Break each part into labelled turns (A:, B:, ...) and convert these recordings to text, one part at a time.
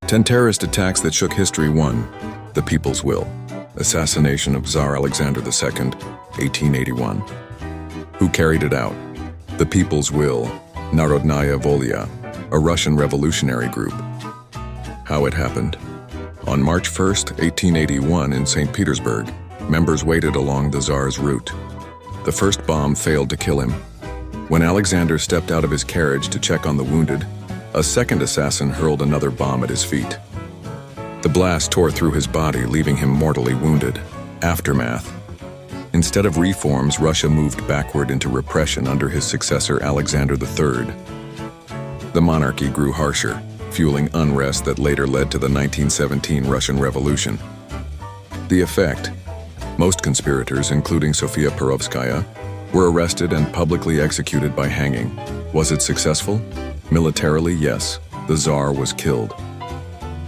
A: 10 terrorist attacks that shook history. 1. The People's Will. Assassination of Tsar Alexander II, 1881. Who carried it out? The People's Will, Narodnaya Volya, a Russian revolutionary group. How it happened? On March 1, 1881, in St. Petersburg, members waited along the Tsar's route. The first bomb failed to kill him. When Alexander stepped out of his carriage to check on the wounded, a second assassin hurled another bomb at his feet. The blast tore through his body, leaving him mortally wounded. Aftermath. Instead of reforms, Russia moved backward into repression under his successor Alexander III. The monarchy grew harsher, fueling unrest that later led to the 1917 Russian Revolution. The effect: most conspirators, including Sofia Perovskaya, were arrested and publicly executed by hanging. Was it successful? Militarily, yes. The Tsar was killed.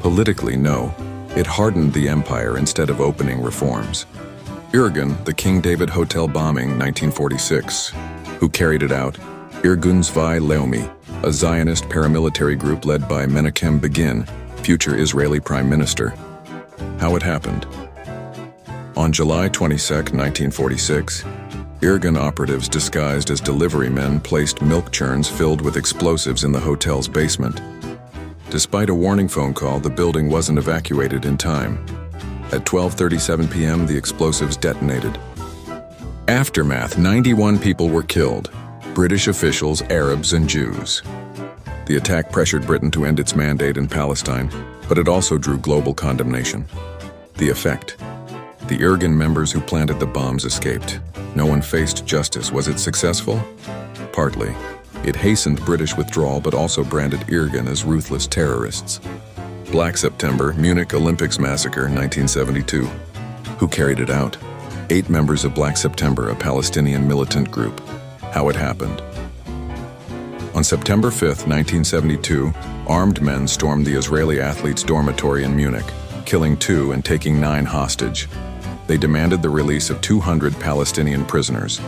A: Politically, no. It hardened the empire instead of opening reforms. Irgun, the King David Hotel bombing, 1946. Who carried it out? Irgun Zvi Leumi, a Zionist paramilitary group led by Menachem Begin, future Israeli Prime Minister. How it happened? On July 22, 1946, Irgun operatives disguised as delivery men placed milk churns filled with explosives in the hotel's basement. Despite a warning phone call, the building wasn't evacuated in time. At 12:37 p.m., the explosives detonated. Aftermath: 91 people were killed. British officials, Arabs, and Jews. The attack pressured Britain to end its mandate in Palestine, but it also drew global condemnation. The effect: the Irgun members who planted the bombs escaped. No one faced justice. Was it successful? Partly. It hastened British withdrawal but also branded Irgun as ruthless terrorists. Black September, Munich Olympics Massacre, 1972. Who carried it out? 8 members of Black September, a Palestinian militant group. How it happened? On September 5, 1972, armed men stormed the Israeli athletes' dormitory in Munich, killing 2 and taking 9 hostage. They demanded the release of 200 Palestinian prisoners.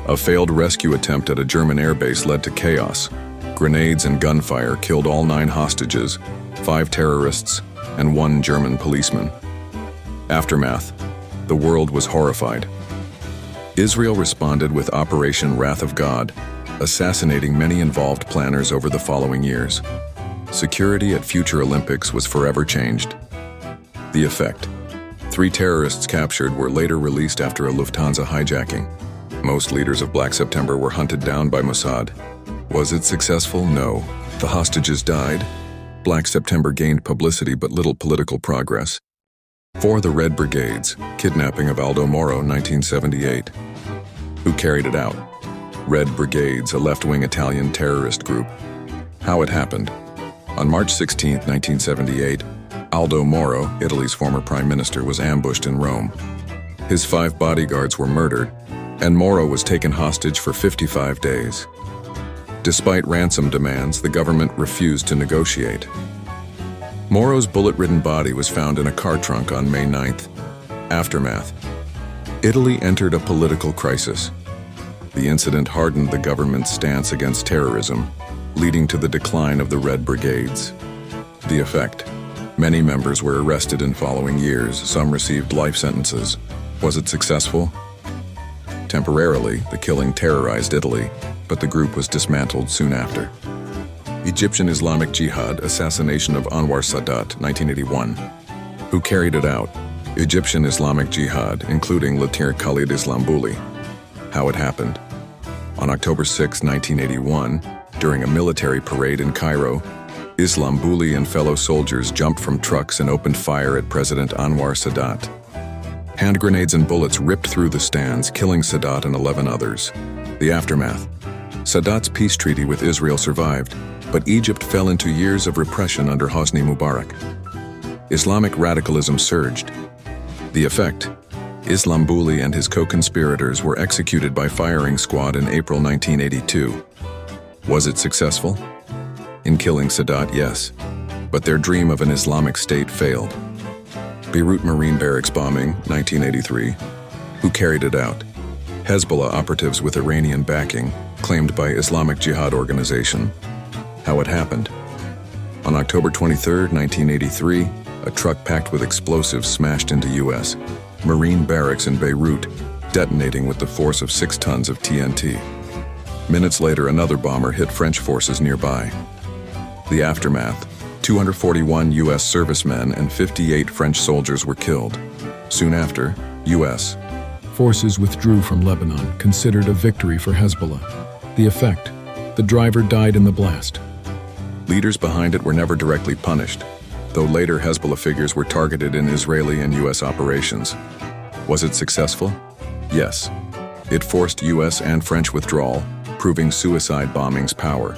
A: A failed rescue attempt at a German airbase led to chaos. Grenades and gunfire killed all 9 hostages, 5 terrorists, and 1 German policeman. Aftermath. The world was horrified. Israel responded with Operation Wrath of God, assassinating many involved planners over the following years. Security at future Olympics was forever changed. The effect: 3 terrorists captured were later released after a Lufthansa hijacking. Most leaders of Black September were hunted down by Mossad. Was it successful? No. The hostages died. Black September gained publicity but little political progress. 4. The Red Brigades, kidnapping of Aldo Moro, 1978. Who carried it out? Red Brigades, a left-wing Italian terrorist group. How it happened? On March 16, 1978, Aldo Moro, Italy's former prime minister, was ambushed in Rome. His 5 bodyguards were murdered, and Moro was taken hostage for 55 days. Despite ransom demands, the government refused to negotiate. Moro's bullet-ridden body was found in a car trunk on May 9th. Aftermath. Italy entered a political crisis. The incident hardened the government's stance against terrorism, leading to the decline of the Red Brigades. The effect: many members were arrested in following years. Some received life sentences. Was it successful? Temporarily, the killing terrorized Italy, but the group was dismantled soon after. Egyptian Islamic Jihad, assassination of Anwar Sadat, 1981. Who carried it out? Egyptian Islamic Jihad, including Latir Khalid Islambouli. How it happened? On October 6, 1981, during a military parade in Cairo, Islambouli and fellow soldiers jumped from trucks and opened fire at President Anwar Sadat. Hand grenades and bullets ripped through the stands, killing Sadat and 11 others. The aftermath. Sadat's peace treaty with Israel survived, but Egypt fell into years of repression under Hosni Mubarak. Islamic radicalism surged. The effect: Islambouli and his co-conspirators were executed by firing squad in April 1982. Was it successful? In killing Sadat, yes, but their dream of an Islamic state failed. Beirut Marine Barracks bombing, 1983. Who carried it out? Hezbollah operatives with Iranian backing, claimed by Islamic Jihad organization. How it happened? On October 23, 1983, a truck packed with explosives smashed into U.S. Marine barracks in Beirut, detonating with the force of 6 tons of TNT. Minutes later, another bomber hit French forces nearby. The aftermath: 241 U.S. servicemen and 58 French soldiers were killed. Soon after, U.S.
B: forces withdrew from Lebanon, considered a victory for Hezbollah. The effect: the driver died in the blast.
A: Leaders behind it were never directly punished, though later Hezbollah figures were targeted in Israeli and U.S. operations. Was it successful? Yes. It forced U.S. and French withdrawal, proving suicide bombing's power.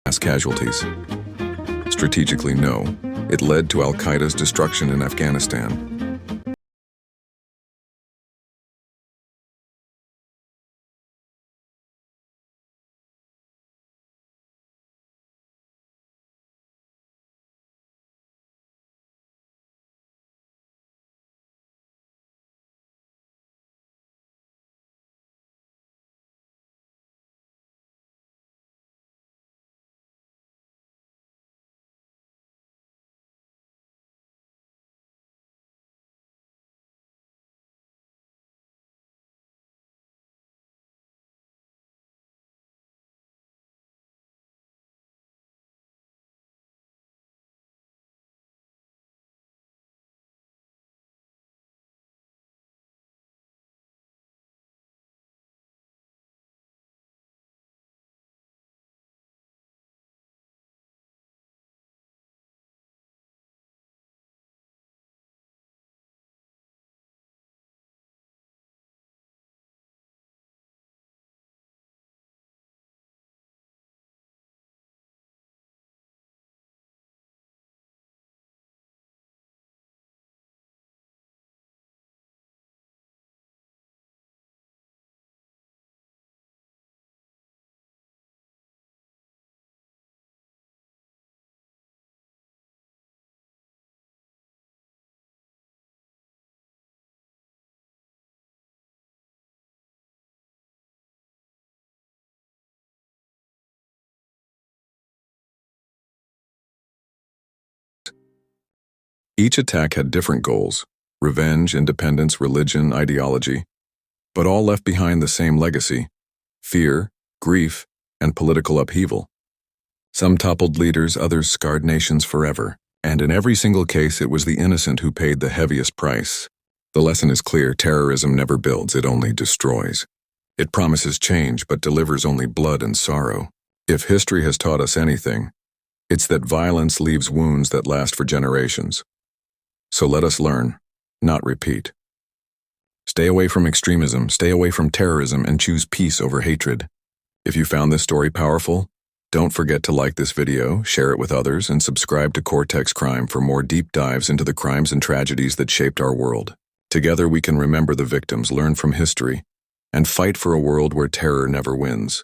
A: Mass casualties. Strategically, no. It led to Al-Qaeda's destruction in Afghanistan. Each attack had different goals: revenge, independence, religion, ideology, but all left behind the same legacy: fear, grief, and political upheaval. Some toppled leaders, others scarred nations forever, and in every single case it was the innocent who paid the heaviest price. The lesson is clear: terrorism never builds, it only destroys. It promises change, but delivers only blood and sorrow. If history has taught us anything, it's that violence leaves wounds that last for generations. So let us learn, not repeat. Stay away from extremism, stay away from terrorism, and choose peace over hatred. If you found this story powerful, don't forget to like this video, share it with others, and subscribe to Cortex Crime for more deep dives into the crimes and tragedies that shaped our world. Together we can remember the victims, learn from history, and fight for a world where terror never wins.